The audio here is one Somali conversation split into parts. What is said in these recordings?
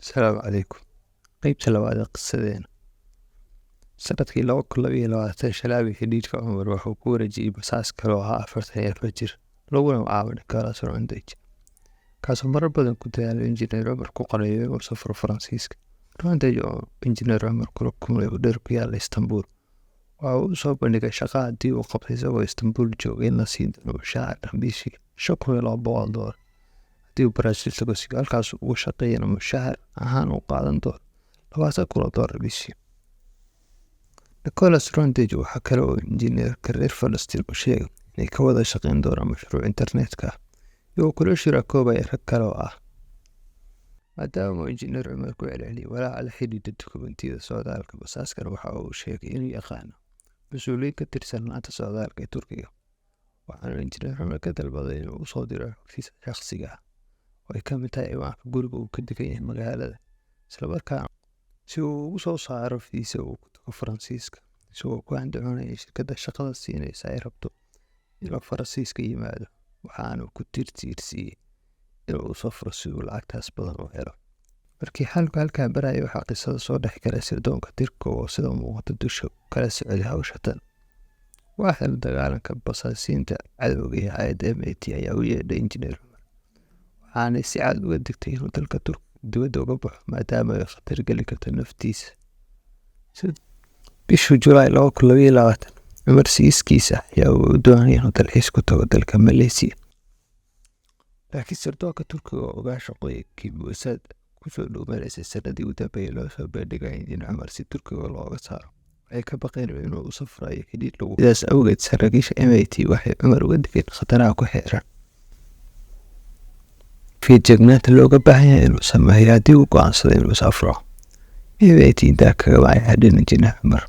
السلام عليكم. قيبت لبعض قصتين sanadkii 2022 shalaabi xidhiidhka Cumar wuxuu ku wareejiyey basaas kale oo ahaa 44 jir laguna magacaabo Nicolas Rondeau kaasoo marar badan ku dadaalay injineer Cumar ku qareeyay oo safar Faransiiska. Rondeau oo injineer Cumar kula kulmay dheer ku yaala Istanbul waxa uu soo bandhigay shaqo haddii uu qabtay isagoo Istanbul joogay in la siin doono mushaar bishii $500 haddii uu Brazil tago si halkaas ugu shaqeeyana mushaar ahaan u qaadan doono $20 bishii. Nicolas Rondeau waxa kale oo injineerka reer Falastiin u sheegay inay ka wada shaqeyn doonaan mashruuc internetka iyo kula shirakoobay rag kale oo ah maadaama injineer Cumar ku celceliyay walaaca la xidhiidha dukumentiyada socdaalka basaaskana waxa uu sheegay inuu yaqaano mas-uuliyiin ka tirsan laanta socdaalka ee Turkiga waxaana injineer Cumar ka dalbaday inuu u soo diro xogtiisa shakhsiga ah oo ay ka mid tahay ciwaanka guriga uu ka degan yahay magaalada isla markaana si uu ugu soo saaro fiisa uu ku tago Faransiiska isagoo ku andacoonaya shirkadda shaqada siinaysa ay rabto inuu Faransiiska yimaado waxaana ku tirtirsiyey inuu safro si uu lacagtaas badan u helo. Markii xalku halkaa barayay waxaa qisada soo dhex galay sirdoonka Tirka oo sida muuqata dusha kala socday hawshatan. Waaxda la dagaalanka basaasiinta cadowga ee hay'adda MIT ayaa u yeedhay injineer Cumar waxaana si cad uga digtay inuu dalka dibadda uga baxo maadaama ay khatar geli karto naftiisa. Bishii July 2022 Cumar siiskiisa ayaa uu doonayay inuu dalxiis ku tago dalka Malaysia laakiin sirdoonka Turkiga oo ogaa shaqooyinkii Mossad kusoo dhuumanaysay sanadii u dambeeyay loo soo bandhigay injineer Cumar si Turkiga looga saaro waxay ka baqeen inuu u safrayo xidhiidh lagu sidaas awgeed saraakiisha MIT waxay Cumar uga digeen khataraha ku xeeran feejignaanta looga baahan yahay inuu sameeyo haddii uu go'aansado inuu safro. MIT intaa kaga wacay hadhin injineer Cumar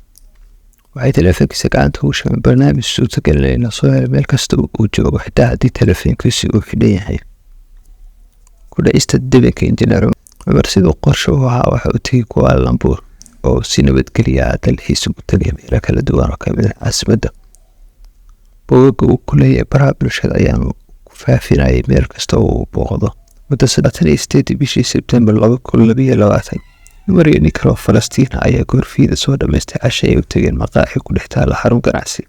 waxay taleefankiisa gacanta ugu shubeen barnaamij suurtagelinaya in la soo helo meel kasta uu joogo xitaa haddii taleefankiisi uu xidhan yahay. Ku dhacista deegaanka injineer Cumar sidoo qorshe u ahaa waxa uu tegay Kuala Lumpur oo si nabadgelya ah dalxiis ugu tagay meelo kala duwan oo ka mid ah caasimadda. Bogagga uu ku leeyahay baraha bulshada ayaanu ku faafinayay meel kasta oo uu booqdo. Muddo 38 bishii Sebtembar 2022 Cumar iyo Nicolas Falastiin ayaa goorfiida soo dhamaystay casho ay u tageen maqaaxi ku dhex taala xarun ganacsi.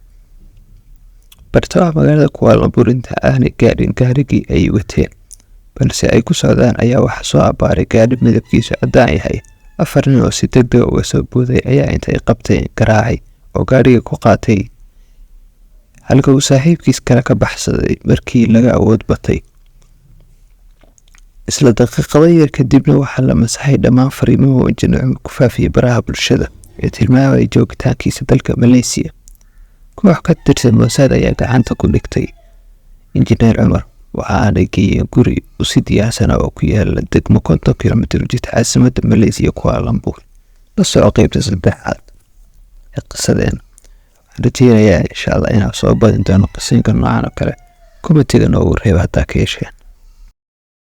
Bartamaha magaalada Kuala Lumpur inta aanay gaadhin gaarigii ay wateen balse ay ku socdaan ayaa waxa soo abaaray gaadhi midabkiisu caddaan yahay. 4 nin oo si degdeg uga soo booday ayaa intay qabteen garaacay oo gaadhiga ku qaatay halka uu saaxiibkiis kale ka baxsaday markii laga awood batay. isla daqiiqado yar kadibna waxaa la masaxay dhammaan fariimaha uu injineer Cumar ku faafiyay baraha bulshada ee tilmaamaya joogitaankiisa dalka Malaysia. Koox ka tirsan Mossad ayaa gacanta ku dhigtay injineer Cumar waxaana geeyeen guri u si diyaarsan oo ku yaala degmo 50 kiilomitir u jirta caasimadda Malaysia Kuala Lumpur. La soo qaybtay saddexaad ee qisadeen waxaan rajeynayaa insha Allah inaan soo badin doono qisooyinka noocan oo kale kumatiga noogu reeba hataa ka yeesheen.